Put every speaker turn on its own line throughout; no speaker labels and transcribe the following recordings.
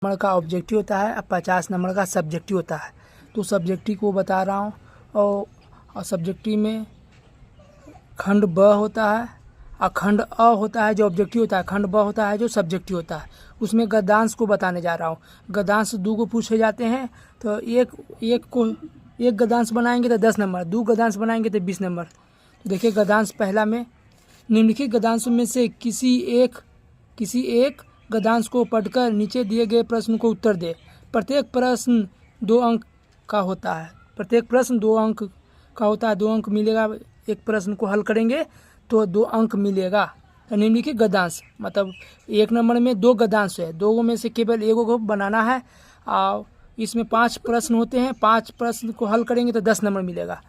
Number का objective होता है और 50 नंबर का सब्जेक्टिव होता है। तो सब्जेक्टिव को बता रहा हूँ और सब्जेक्टिव में खंड ब होता है और खंड अ होता है जो ऑब्जेक्टिव होता है, खंड ब होता है जो सब्जेक्टिव होता है। उसमें गद्यांश को बताने जा रहा हूँ। गद्यांश 2 को पूछे जाते हैं तो एक गद्यांश बनाएंगे तो 10 नंबर, 2 गद्यांश बनाएंगे तो 20 नंबर। तो देखिए गद्यांश पहला में निम्नलिखित गद्यांशों में से किसी एक गद्यांश को पढ़कर नीचे दिए गए प्रश्न को उत्तर दे। प्रत्येक प्रश्न 2 अंक का होता है। प्रत्येक प्रश्न 2 अंक का होता है। 2 अंक मिलेगा। एक प्रश्न को हल करेंगे तो 2 अंक मिलेगा। तो निम्नलिखित गद्यांश मतलब 1 नंबर में 2 गद्यांश है, 2 में से केवल 1 को बनाना है और इसमें 5 प्रश्न होते हैं। 5 प्रश्न को हल करेंगे तो 10 नंबर मिलेगा।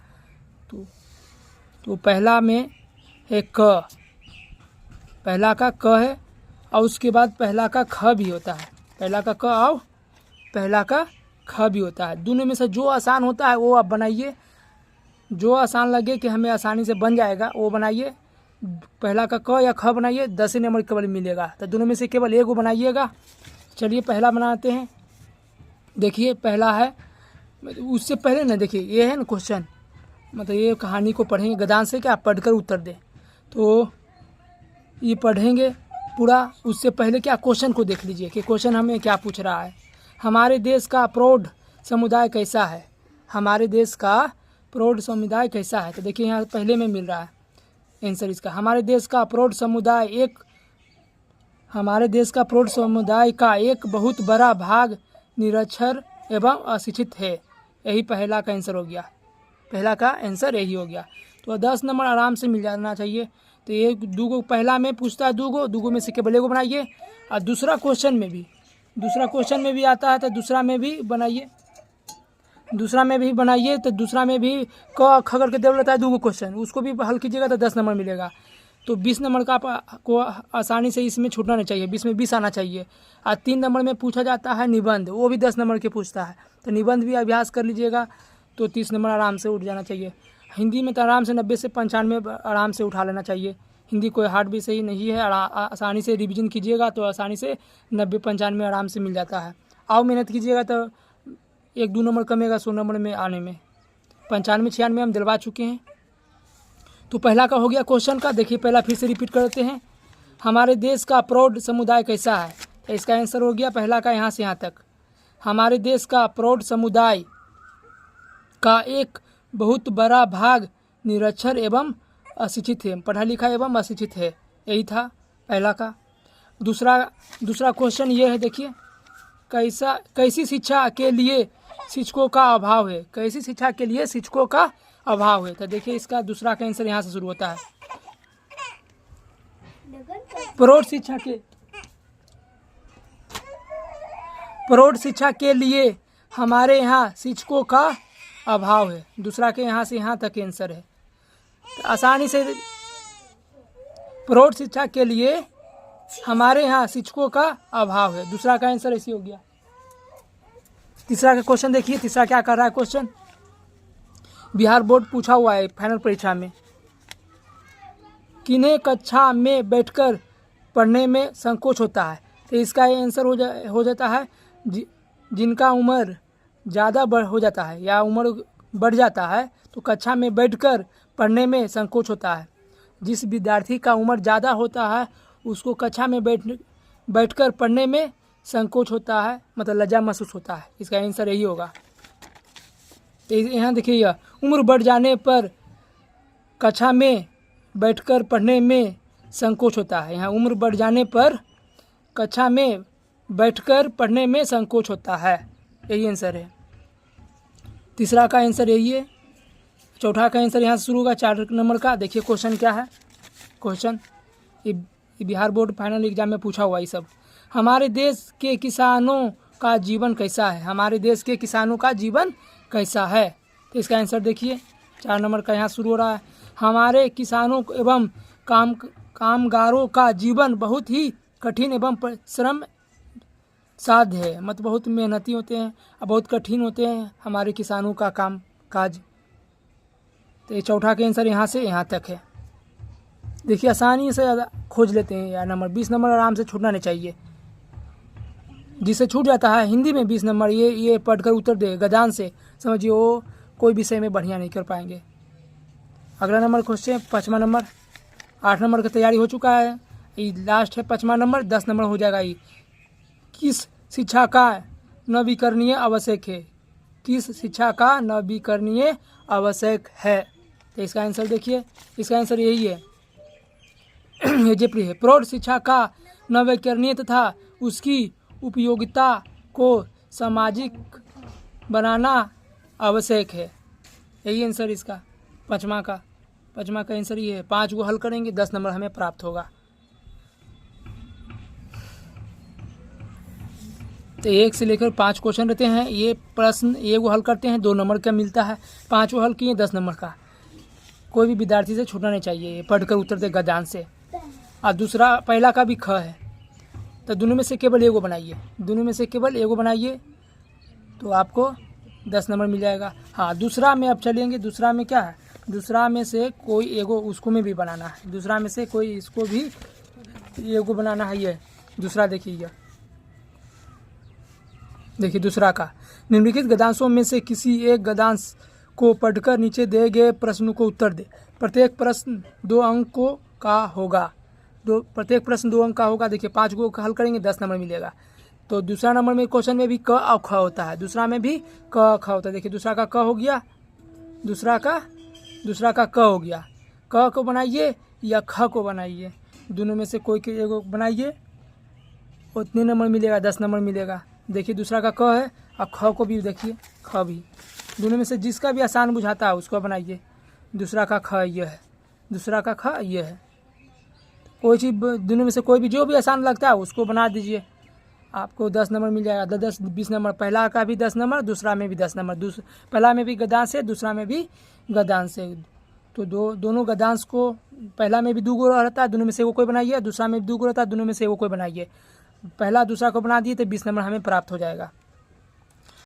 तो पहला में है क, पहला का क है और उसके बाद पहला का ख भी होता है। पहला का क और पहला का ख भी होता है। दोनों में से जो आसान होता है वो आप बनाइए, जो आसान लगे कि हमें आसानी से बन जाएगा वो बनाइए। पहला का क या ख बनाइए, 10 नंबर केवल मिलेगा। तो दोनों में से केवल एक को बनाइएगा। चलिए पहला बनाते हैं। देखिए पहला है, उससे पहले ना देखिए ये है ना क्वेश्चन, मतलब ये कहानी को पढ़ेंगे गद्यांश से कि आप पढ़कर उत्तर दें। तो ये पढ़ेंगे पूरा, उससे पहले क्या क्वेश्चन को देख लीजिए कि क्वेश्चन हमें क्या पूछ रहा है। हमारे देश का प्रौढ़ समुदाय कैसा है? हमारे देश का प्रौढ़ समुदाय कैसा है? तो देखिए यहाँ पहले में मिल रहा है आंसर इसका। हमारे देश का प्रौढ़ समुदाय का एक बहुत बड़ा भाग निरक्षर एवं अशिक्षित है। यही पहला का आंसर हो गया। पहला का आंसर यही हो गया। तो 10 नंबर आराम से मिल जाना चाहिए। तो ये 2 को पहला में पूछता है, 2 को में से केवल 1 को बनाइए। और दूसरा क्वेश्चन में भी आता है तो दूसरा में भी बनाइए। तो दूसरा में भी क ख करके दे लेता है 2 क्वेश्चन, उसको भी हल कीजिएगा तो 10 नंबर मिलेगा। तो 20 नंबर का को आसानी से इसमें छूटना नहीं चाहिए, 20 में 20 आना चाहिए। और 3 नंबर में पूछा जाता है निबंध, वो भी 10 नंबर के पूछता है। तो निबंध भी अभ्यास कर लीजिएगा तो 30 नंबर आराम से उठ जाना चाहिए। हिंदी में तो आराम से 90 से 95 आराम से उठा लेना चाहिए। हिंदी कोई हार्ड भी सही नहीं है, आसानी से रिवीजन कीजिएगा तो आसानी से 90-95 आराम से मिल जाता है। आओ मेहनत कीजिएगा तो 1-2 नंबर कमेगा 100 नंबर में आने में। 95-96 हम दिलवा चुके हैं। तो पहला का हो गया क्वेश्चन का। देखिए पहला फिर से रिपीट करते हैं। हमारे देश का प्रौढ़ समुदाय कैसा है? तो इसका आंसर हो गया पहला का यहाँ से यहाँ तक। हमारे देश का प्रौढ़ समुदाय का एक बहुत बड़ा भाग निरक्षर एवं अशिक्षित है। पढ़ा लिखा एवं अशिक्षित है, यही था पहला का। दूसरा क्वेश्चन ये है, देखिए कैसी शिक्षा के लिए शिक्षकों का अभाव है? कैसी शिक्षा के लिए शिक्षकों का अभाव है? तो देखिए इसका दूसरा का आंसर यहाँ से शुरू होता है। प्रौढ़ शिक्षा के लिए हमारे यहाँ शिक्षकों का अभाव है। दूसरा के यहाँ से यहाँ तक आंसर है। तो आसानी से प्रौढ़ शिक्षा के लिए हमारे यहाँ शिक्षकों का अभाव है। दूसरा का आंसर ऐसे हो गया। तीसरा का क्वेश्चन देखिए, तीसरा क्या कर रहा है क्वेश्चन। बिहार बोर्ड पूछा हुआ है फाइनल परीक्षा में, किन्हें कक्षा में बैठकर पढ़ने में संकोच होता है? तो इसका आंसर हो जाता है जिनका उम्र ज़्यादा हो जाता है या उम्र बढ़ जाता है तो कक्षा में बैठकर पढ़ने में संकोच होता है। जिस विद्यार्थी का उम्र ज़्यादा होता है उसको कक्षा में बैठकर पढ़ने में संकोच होता है, मतलब लज्जा महसूस होता है। इसका आंसर यही होगा। तो यहाँ देखिए उम्र बढ़ जाने पर कक्षा में बैठकर पढ़ने में संकोच होता है। यहाँ उम्र बढ़ जाने पर कक्षा में बैठकर पढ़ने में संकोच होता है, यही आंसर है। तीसरा का आंसर यही है। चौथा का आंसर यहाँ से शुरू होगा 4 नंबर का। देखिए क्वेश्चन क्या है। क्वेश्चन ये बिहार बोर्ड फाइनल एग्जाम में पूछा हुआ ये सब। हमारे देश के किसानों का जीवन कैसा है? हमारे देश के किसानों का जीवन कैसा है? तो इसका आंसर देखिए 4 नंबर का यहाँ शुरू हो रहा है। हमारे किसानों एवं कामगारों का जीवन बहुत ही कठिन एवं परिश्रम साध्य है, मतलब बहुत मेहनती होते हैं और बहुत कठिन होते हैं हमारे किसानों का काम काज। तो ये चौथा का आंसर यहाँ से यहाँ तक है। देखिए आसानी से खोज लेते हैं यार नंबर। 20 नंबर आराम से छूटना नहीं चाहिए। जिससे छूट जाता है हिंदी में 20 नंबर, ये पढ़कर उत्तर दे गद्यांश से, समझिए वो कोई विषय में बढ़िया नहीं कर पाएंगे। अगला नंबर क्वेश्चन 5वां नंबर, 8 नंबर की तैयारी हो चुका है, ये लास्ट है 5वां नंबर, 10 नंबर हो जाएगा। ये किस शिक्षा का नवीकरणीय आवश्यक है, किस शिक्षा का नवीकरणीय आवश्यक है, तो इसका आंसर देखिए, इसका आंसर यही है ये जेपरी है। प्रौढ़ शिक्षा का नवीकरणीय तथा उसकी उपयोगिता को सामाजिक बनाना आवश्यक है, यही आंसर इसका 5वां का आंसर ये है। 5 को हल करेंगे 10 नंबर हमें प्राप्त होगा। तो 1 से लेकर 5 क्वेश्चन रहते हैं, ये प्रश्न 1 को हल करते हैं 2 नंबर का मिलता है, 5 को हल किए 10 नंबर का। कोई भी विद्यार्थी से छूटना नहीं चाहिए, ये पढ़कर उत्तर दे गद्यांश से। और दूसरा पहला का भी ख है, तो दोनों में से केवल एगो बनाइए, दोनों में से केवल एगो बनाइए तो आपको 10 नंबर मिल जाएगा। हाँ, दूसरा में अब चलेंगे, दूसरा में क्या है, दूसरा में से कोई एगो उसको में भी बनाना है, दूसरा में से कोई इसको भी एगो बनाना है। ये दूसरा देखिए, देखिए दूसरा का निम्नलिखित गद्यांशों में से किसी एक गद्यांश को पढ़कर नीचे दिए गए प्रश्नों को उत्तर दे। प्रत्येक प्रश्न 2 अंकों का होगा, प्रत्येक प्रश्न 2 अंक का होगा। देखिए 5 को हल करेंगे 10 नंबर मिलेगा। तो दूसरा नंबर में क्वेश्चन में भी क और ख होता है, दूसरा में भी क ख होता है। देखिए दूसरा का क हो गया, दूसरा का क हो गया। क को बनाइए या ख को बनाइए, दोनों में से कोई के एगो बनाइए, उतने नंबर मिलेगा, 10 नंबर मिलेगा। देखिए दूसरा का क है और ख को भी देखिए, ख भी, दोनों में से जिसका भी आसान बुझाता है उसको बनाइए। दूसरा का ख ये है, दूसरा का ख ये है, कोई चीज़ दोनों में से कोई भी जो भी आसान लगता है उसको बना दीजिए, आपको 10 नंबर मिल जाएगा। 10-20 नंबर, पहला का भी 10 नंबर, दूसरा में भी 10 नंबर, पहला में भी गद्यांश है, दूसरा में भी गद्यांश है। तो दोनों गद्यांश को पहला में भी 2 गो रहता है, दोनों में से वो कोई बनाइए, दूसरा में भी 2 गो रहता है, दोनों में से वो कोई बनाइए। पहला दूसरा को बना दिए तो 20 नंबर हमें प्राप्त हो जाएगा।